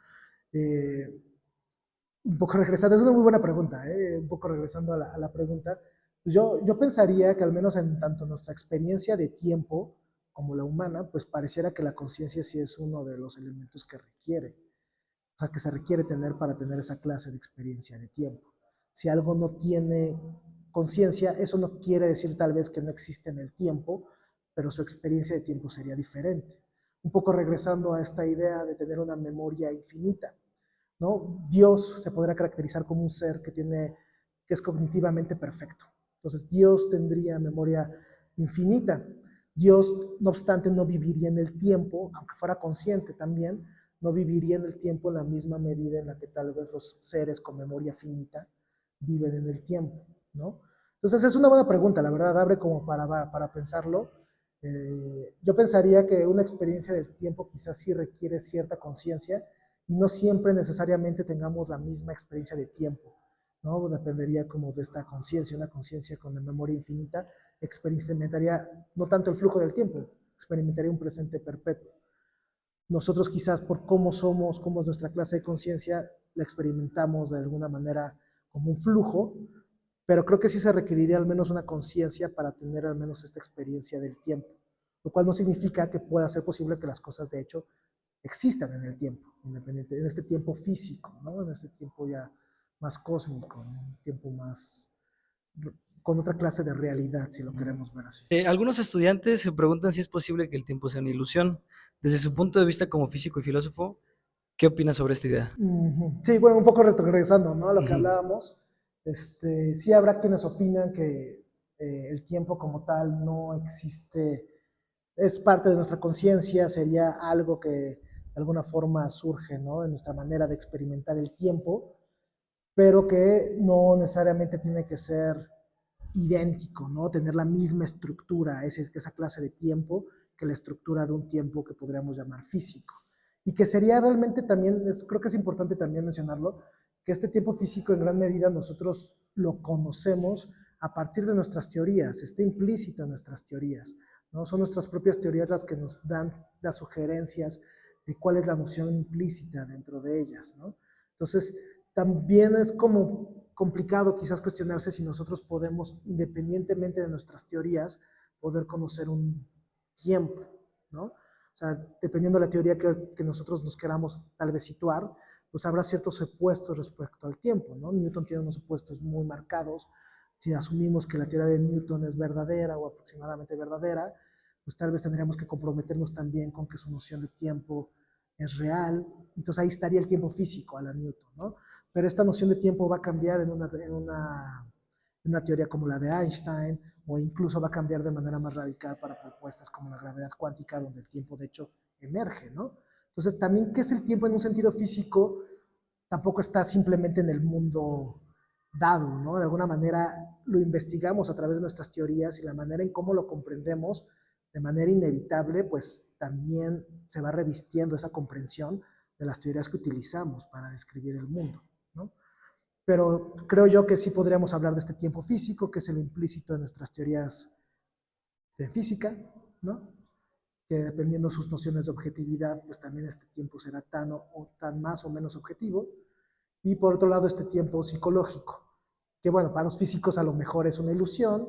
Un poco regresando, es una muy buena pregunta, un poco regresando a la pregunta, pues yo pensaría que al menos en tanto nuestra experiencia de tiempo como la humana, pues pareciera que la conciencia sí es uno de los elementos que requiere, o sea, que se requiere tener para tener esa clase de experiencia de tiempo. Si algo no tiene conciencia, eso no quiere decir tal vez que no existe en el tiempo, pero su experiencia de tiempo sería diferente. Un poco regresando a esta idea de tener una memoria infinita, ¿no? Dios se podrá caracterizar como un ser que es cognitivamente perfecto. Entonces, Dios tendría memoria infinita. Dios, no obstante, no viviría en el tiempo, aunque fuera consciente también, no viviría en el tiempo en la misma medida en la que tal vez los seres con memoria finita viven en el tiempo, ¿no? Entonces, es una buena pregunta, la verdad, abre como para pensarlo. Yo pensaría que una experiencia del tiempo quizás sí requiere cierta conciencia, y no siempre necesariamente tengamos la misma experiencia de tiempo, ¿no? Dependería como de esta conciencia, una conciencia con la memoria infinita experimentaría no tanto el flujo del tiempo, experimentaría un presente perpetuo. Nosotros quizás por cómo somos, cómo es nuestra clase de conciencia, la experimentamos de alguna manera como un flujo, pero creo que sí se requeriría al menos una conciencia para tener al menos esta experiencia del tiempo, lo cual no significa que pueda ser posible que las cosas de hecho existan en el tiempo, independiente, en este tiempo físico, ¿no? En este tiempo ya más cósmico, ¿no? Un tiempo más con otra clase de realidad, si lo queremos ver así. Algunos estudiantes se preguntan si es posible que el tiempo sea una ilusión. Desde su punto de vista como físico y filósofo, ¿qué opinas sobre esta idea? Sí, bueno, un poco regresando, ¿no? A lo que hablábamos, sí habrá quienes opinan que el tiempo como tal no existe, es parte de nuestra conciencia, sería algo que de alguna forma surge, ¿no? En nuestra manera de experimentar el tiempo, pero que no necesariamente tiene que ser idéntico, ¿no? Tener la misma estructura, esa clase de tiempo, que la estructura de un tiempo que podríamos llamar físico. Y que sería realmente también, creo que es importante también mencionarlo, que este tiempo físico en gran medida nosotros lo conocemos a partir de nuestras teorías, está implícito en nuestras teorías, ¿no? Son nuestras propias teorías las que nos dan las sugerencias de cuál es la noción implícita dentro de ellas, ¿no? Entonces, también es como complicado quizás cuestionarse si nosotros podemos, independientemente de nuestras teorías, poder conocer un tiempo, ¿no? O sea, dependiendo de la teoría que nosotros nos queramos tal vez situar, pues habrá ciertos supuestos respecto al tiempo, ¿no? Newton tiene unos supuestos muy marcados. Si asumimos que la teoría de Newton es verdadera o aproximadamente verdadera, pues tal vez tendríamos que comprometernos también con que su noción de tiempo es real, y entonces ahí estaría el tiempo físico a la Newton, ¿no? Pero esta noción de tiempo va a cambiar en una teoría como la de Einstein, o incluso va a cambiar de manera más radical para propuestas como la gravedad cuántica, donde el tiempo de hecho emerge, ¿no? Entonces también, ¿qué es el tiempo en un sentido físico? Tampoco está simplemente en el mundo dado, ¿no? De alguna manera lo investigamos a través de nuestras teorías, y la manera en cómo lo comprendemos de manera inevitable, pues también se va revistiendo esa comprensión de las teorías que utilizamos para describir el mundo, ¿no? Pero creo yo que sí podríamos hablar de este tiempo físico, que es el implícito de nuestras teorías de física, ¿no? que dependiendo sus nociones de objetividad, pues también este tiempo será tan más o menos objetivo. Y por otro lado, este tiempo psicológico, que bueno, para los físicos a lo mejor es una ilusión,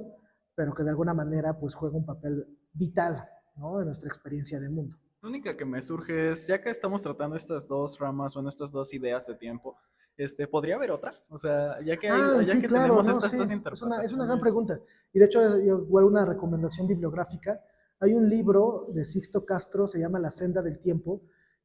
pero que de alguna manera pues juega un papel vital, ¿no?, en nuestra experiencia de mundo. La única que me surge es, ya que estamos tratando estas dos ramas o estas dos ideas de tiempo, ¿podría haber otra? O sea, ya Sí, que claro, tenemos no, estas sí, dos es una gran interpretaciones. pregunta. Y de hecho, igual una recomendación bibliográfica. Hay un libro de Sixto Castro, se llama La senda del tiempo,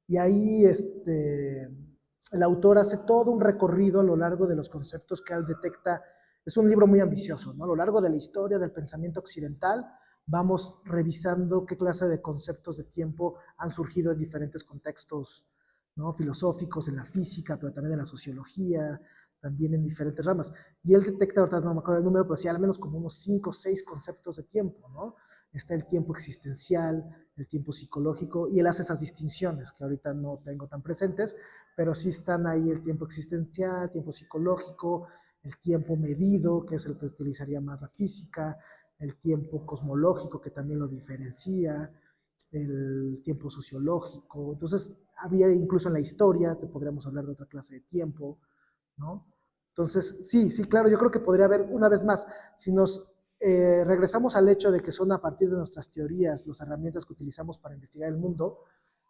y ahí el autor hace todo un recorrido a lo largo de los conceptos que él detecta. Es un libro muy ambicioso, ¿no? A lo largo de la historia del pensamiento occidental, vamos revisando qué clase de conceptos de tiempo han surgido en diferentes contextos, ¿no?, filosóficos, en la física, pero también en la sociología, también en diferentes ramas. Y él detecta, ahorita no me acuerdo el número, pero sí al menos como unos 5 o 6 conceptos de tiempo, ¿no? Está el tiempo existencial, el tiempo psicológico, y él hace esas distinciones que ahorita no tengo tan presentes, pero sí están ahí el tiempo existencial, el tiempo psicológico, el tiempo medido, que es el que utilizaría más la física, el tiempo cosmológico, que también lo diferencia, el tiempo sociológico. Entonces, había incluso en la historia, te podríamos hablar de otra clase de tiempo, ¿no? Entonces, sí, claro, yo creo que podría haber, una vez más, si nos regresamos al hecho de que son a partir de nuestras teorías las herramientas que utilizamos para investigar el mundo,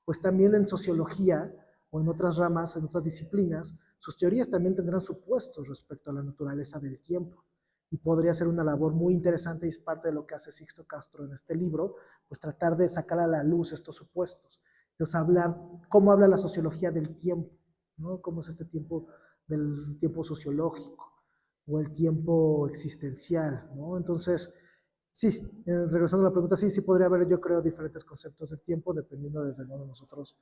pues también en sociología o en otras ramas, en otras disciplinas, sus teorías también tendrán supuestos respecto a la naturaleza del tiempo. Y podría ser una labor muy interesante, y es parte de lo que hace Sixto Castro en este libro, pues tratar de sacar a la luz estos supuestos. Entonces, cómo habla la sociología del tiempo, ¿no? Cómo es este tiempo del tiempo sociológico o el tiempo existencial, ¿no? Entonces, sí, regresando a la pregunta, sí podría haber, yo creo, diferentes conceptos de tiempo dependiendo desde donde nosotros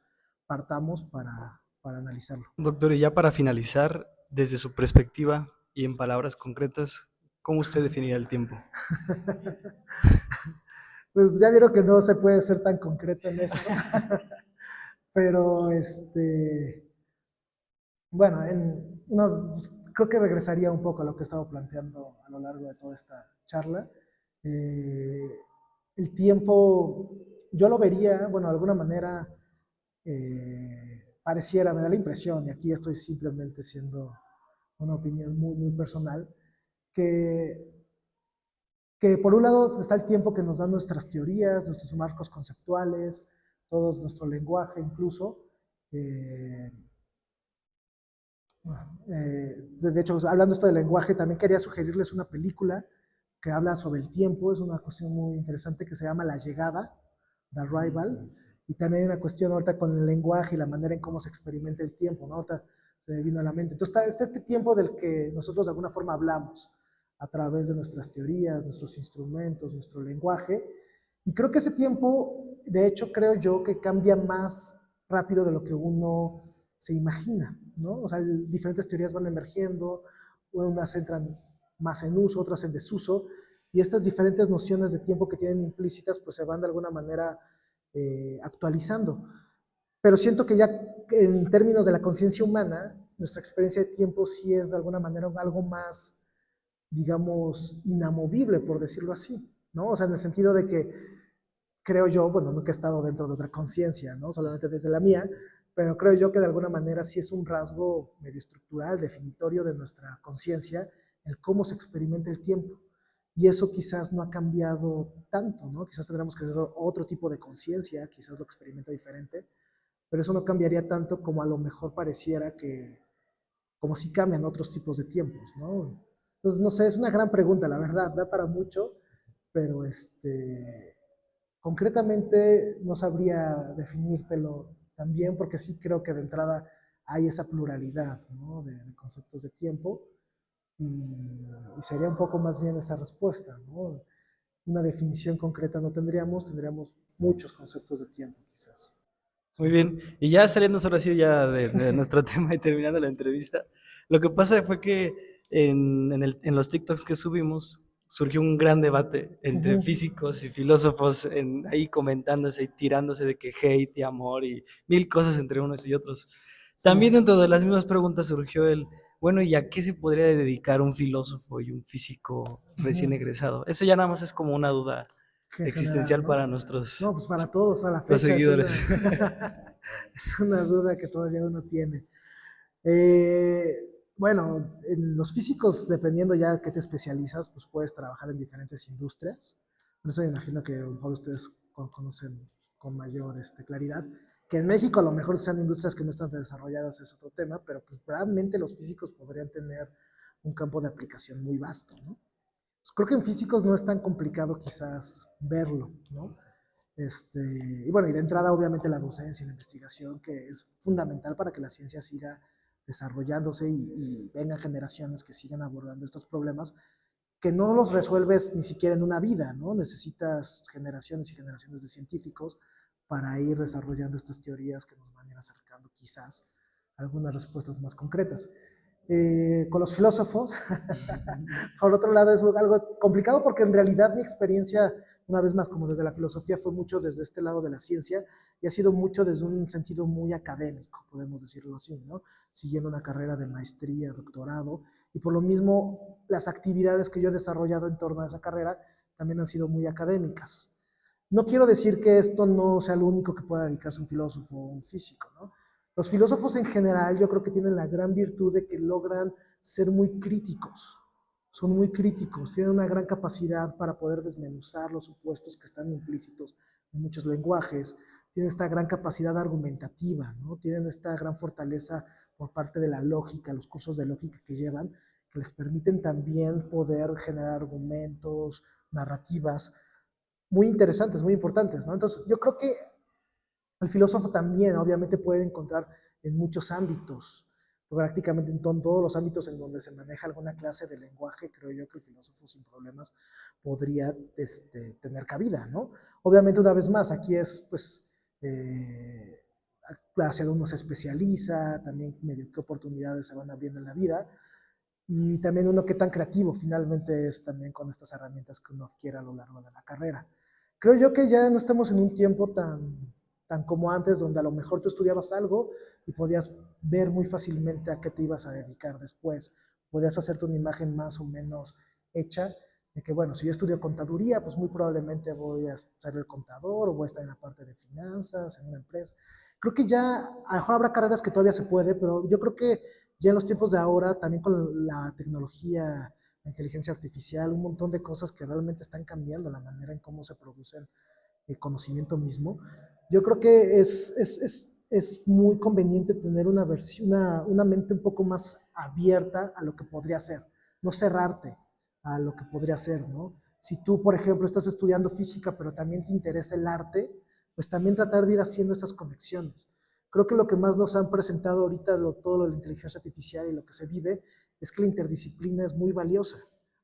partamos para analizarlo. Doctor, y ya para finalizar, desde su perspectiva y en palabras concretas, ¿cómo usted definiría el tiempo? Pues ya vieron que no se puede ser tan concreto en esto, pero bueno, creo que regresaría un poco a lo que he estado planteando a lo largo de toda esta charla. El tiempo, yo lo vería, bueno, de alguna manera, pareciera, me da la impresión, y aquí estoy simplemente siendo una opinión muy, muy personal, que por un lado está el tiempo que nos dan nuestras teorías, nuestros marcos conceptuales, todo nuestro lenguaje incluso. De hecho, hablando esto del lenguaje, también quería sugerirles una película que habla sobre el tiempo. Es una cuestión muy interesante que se llama La Llegada, The Arrival, y también hay una cuestión ahorita con el lenguaje y la manera en cómo se experimenta el tiempo, ¿no? Ahorita se me vino a la mente. Entonces está este tiempo del que nosotros de alguna forma hablamos a través de nuestras teorías, nuestros instrumentos, nuestro lenguaje, y creo que ese tiempo, de hecho, creo yo que cambia más rápido de lo que uno se imagina, ¿no? O sea, diferentes teorías van emergiendo, unas entran más en uso, otras en desuso, y estas diferentes nociones de tiempo que tienen implícitas, pues se van de alguna manera actualizando. Pero siento que ya en términos de la conciencia humana, nuestra experiencia de tiempo sí es de alguna manera algo más, digamos, inamovible, por decirlo así, ¿no? O sea, en el sentido de que creo yo, bueno, nunca he estado dentro de otra conciencia, ¿no? Solamente desde la mía, pero creo yo que de alguna manera sí es un rasgo medio estructural, definitorio de nuestra conciencia, el cómo se experimenta el tiempo. Y eso quizás no ha cambiado tanto, ¿no? Quizás tendremos que tener otro tipo de conciencia, quizás lo experimenta diferente, pero eso no cambiaría tanto como a lo mejor pareciera que, como si cambian otros tipos de tiempos, ¿no? Entonces, no sé, es una gran pregunta, la verdad, da para mucho, pero concretamente no sabría definírtelo tan bien, porque sí creo que de entrada hay esa pluralidad, ¿no?, de conceptos de tiempo, y sería un poco más bien esa respuesta, ¿no? Una definición concreta no tendríamos muchos conceptos de tiempo, quizás. Muy bien, y ya saliendo ahora sí ya de nuestro tema y terminando la entrevista, lo que pasa fue que en los TikToks que subimos surgió un gran debate entre físicos y filósofos ahí comentándose y tirándose de que hate y amor y mil cosas entre unos y otros. También dentro de las mismas preguntas surgió bueno, ¿y a qué se podría dedicar un filósofo y un físico recién egresado? Eso ya nada más es como una duda en existencial general, ¿no? para nuestros No, pues para todos a la los fecha seguidores. es una duda que todavía uno tiene. Bueno, en los físicos, dependiendo ya qué te especializas, pues puedes trabajar en diferentes industrias. Por eso me imagino que a lo mejor ustedes conocen con mayor claridad. Que en México a lo mejor sean industrias que no están desarrolladas es otro tema, pero pues realmente los físicos podrían tener un campo de aplicación muy vasto, ¿no? Pues creo que en físicos no es tan complicado quizás verlo, ¿no? Y bueno, y de entrada obviamente la docencia y la investigación, que es fundamental para que la ciencia siga desarrollándose y vengan generaciones que sigan abordando estos problemas, que no los resuelves ni siquiera en una vida, ¿no? Necesitas generaciones y generaciones de científicos para ir desarrollando estas teorías que nos van a ir acercando quizás algunas respuestas más concretas. Con los filósofos, por otro lado, es algo complicado porque en realidad mi experiencia, una vez más, como desde la filosofía, fue mucho desde este lado de la ciencia y ha sido mucho desde un sentido muy académico, podemos decirlo así, ¿no? Siguiendo una carrera de maestría, doctorado, y por lo mismo las actividades que yo he desarrollado en torno a esa carrera también han sido muy académicas. No quiero decir que esto no sea lo único que pueda dedicarse un filósofo o un físico, ¿no? Los filósofos en general yo creo que tienen la gran virtud de que logran ser muy críticos, son muy críticos, tienen una gran capacidad para poder desmenuzar los supuestos que están implícitos en muchos lenguajes, tienen esta gran capacidad argumentativa, ¿no? Tienen esta gran fortaleza por parte de la lógica, los cursos de lógica que llevan, que les permiten también poder generar argumentos, narrativas muy interesantes, muy importantes, ¿no? Entonces yo creo que el filósofo también, obviamente, puede encontrar en muchos ámbitos, prácticamente en todos los ámbitos en donde se maneja alguna clase de lenguaje, creo yo que el filósofo sin problemas podría tener cabida, ¿no? Obviamente, una vez más, aquí es, pues, hacia donde uno se especializa, también medio qué oportunidades se van abriendo en la vida, y también uno qué tan creativo finalmente es también con estas herramientas que uno adquiere a lo largo de la carrera. Creo yo que ya no estamos en un tiempo tan como antes, donde a lo mejor tú estudiabas algo y podías ver muy fácilmente a qué te ibas a dedicar después. Podías hacerte una imagen más o menos hecha de que, bueno, si yo estudio contaduría, pues muy probablemente voy a ser el contador o voy a estar en la parte de finanzas, en una empresa. Creo que ya, a lo mejor habrá carreras que todavía se puede, pero yo creo que ya en los tiempos de ahora, también con la tecnología, la inteligencia artificial, un montón de cosas que realmente están cambiando la manera en cómo se produce el conocimiento mismo. Yo creo que es muy conveniente tener una mente un poco más abierta a lo que podría ser, no cerrarte a lo que podría ser, ¿no? Si tú, por ejemplo, estás estudiando física, pero también te interesa el arte, pues también tratar de ir haciendo esas conexiones. Creo que lo que más nos han presentado ahorita, todo lo de la inteligencia artificial y lo que se vive, es que la interdisciplina es muy valiosa.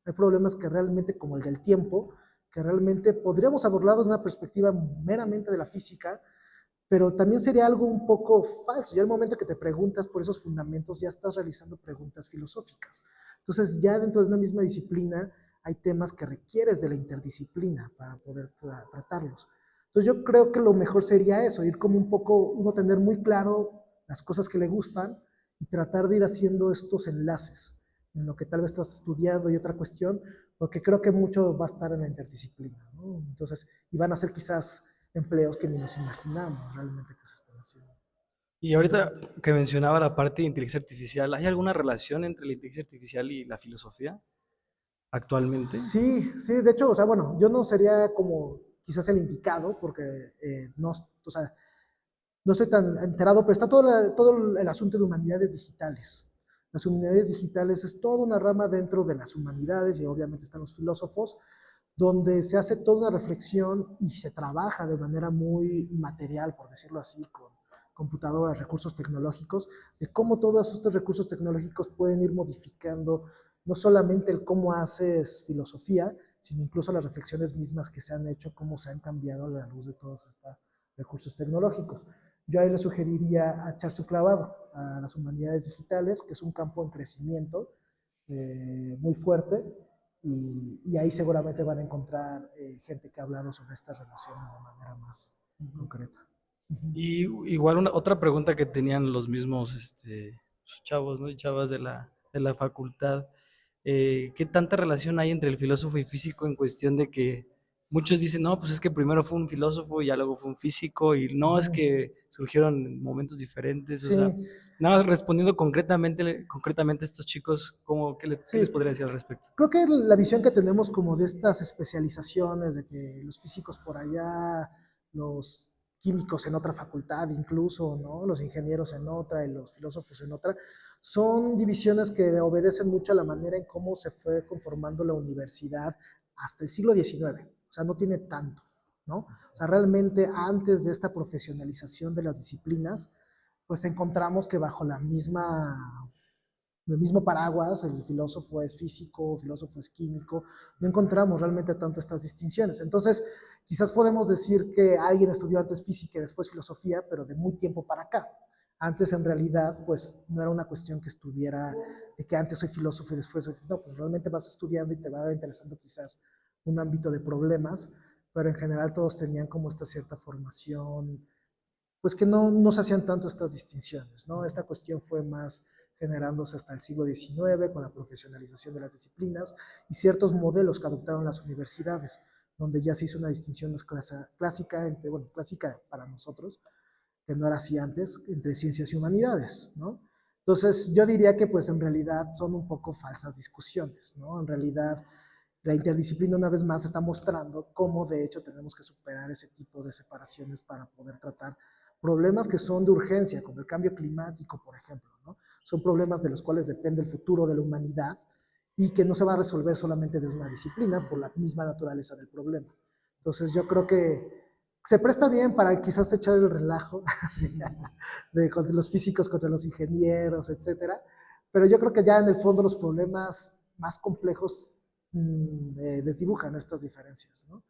Hay problemas que realmente, como el del tiempo, que realmente podríamos abordarlos desde una perspectiva meramente de la física, pero también sería algo un poco falso. Ya el momento que te preguntas por esos fundamentos, ya estás realizando preguntas filosóficas. Entonces, ya dentro de una misma disciplina hay temas que requieres de la interdisciplina para poder tratarlos. Entonces, yo creo que lo mejor sería eso, ir como un poco, uno tener muy claro las cosas que le gustan y tratar de ir haciendo estos enlaces en lo que tal vez estás estudiando y otra cuestión, porque creo que mucho va a estar en la interdisciplina, ¿no? Entonces, y van a ser quizás empleos que ni nos imaginamos realmente que se están haciendo. Y ahorita que mencionaba la parte de inteligencia artificial, ¿hay alguna relación entre la inteligencia artificial y la filosofía actualmente? Sí, sí, de hecho, o sea, bueno, yo no sería como quizás el indicado, porque no, o sea, no estoy tan enterado, pero está todo el asunto de humanidades digitales. Las humanidades digitales es toda una rama dentro de las humanidades y obviamente están los filósofos, donde se hace toda una reflexión y se trabaja de manera muy material, por decirlo así, con computadoras, recursos tecnológicos, de cómo todos estos recursos tecnológicos pueden ir modificando no solamente el cómo haces filosofía, sino incluso las reflexiones mismas que se han hecho, cómo se han cambiado a la luz de todos estos recursos tecnológicos. Yo ahí le sugeriría a echar su clavado a las humanidades digitales, que es un campo en crecimiento muy fuerte, y ahí seguramente van a encontrar gente que ha hablado sobre estas relaciones de manera más concreta. Y igual otra pregunta que tenían los mismos chavos, ¿no? Y chavas de la facultad, ¿qué tanta relación hay entre el filósofo y físico en cuestión muchos dicen, no, pues es que primero fue un filósofo y ya luego fue un físico, y no, es que surgieron en momentos diferentes, o Sí, sea, nada, respondiendo concretamente a estos chicos, ¿qué les sí. podría decir al respecto? Creo que la visión que tenemos como de estas especializaciones, de que los físicos por allá, los químicos en otra facultad incluso, ¿no? Los ingenieros en otra y los filósofos en otra, son divisiones que obedecen mucho a la manera en cómo se fue conformando la universidad hasta el siglo XIX. O sea, no tiene tanto, ¿no? O sea, realmente antes de esta profesionalización de las disciplinas, pues encontramos que bajo el mismo paraguas, el filósofo es físico, el filósofo es químico, no encontramos realmente tanto estas distinciones. Entonces, quizás podemos decir que alguien estudió antes física y después filosofía, pero de muy tiempo para acá. Antes, en realidad, pues no era una cuestión que estuviera, de que antes soy filósofo y después soy no, pues realmente vas estudiando y te va interesando quizás un ámbito de problemas, pero en general todos tenían como esta cierta formación, pues que no se hacían tanto estas distinciones, ¿no? Esta cuestión fue más generándose hasta el siglo XIX con la profesionalización de las disciplinas y ciertos modelos que adoptaron las universidades, donde ya se hizo una distinción más clásica, bueno, clásica para nosotros, que no era así antes, entre ciencias y humanidades, ¿no? Entonces, yo diría que pues en realidad son un poco falsas discusiones, ¿no? En realidad, la interdisciplina una vez más está mostrando cómo de hecho tenemos que superar ese tipo de separaciones para poder tratar problemas que son de urgencia, como el cambio climático, por ejemplo, ¿no? Son problemas de los cuales depende el futuro de la humanidad y que no se va a resolver solamente desde una disciplina por la misma naturaleza del problema. Entonces yo creo que se presta bien para quizás echar el relajo de los físicos contra los ingenieros, etcétera, pero yo creo que ya en el fondo los problemas más complejos desdibujan estas diferencias, ¿no?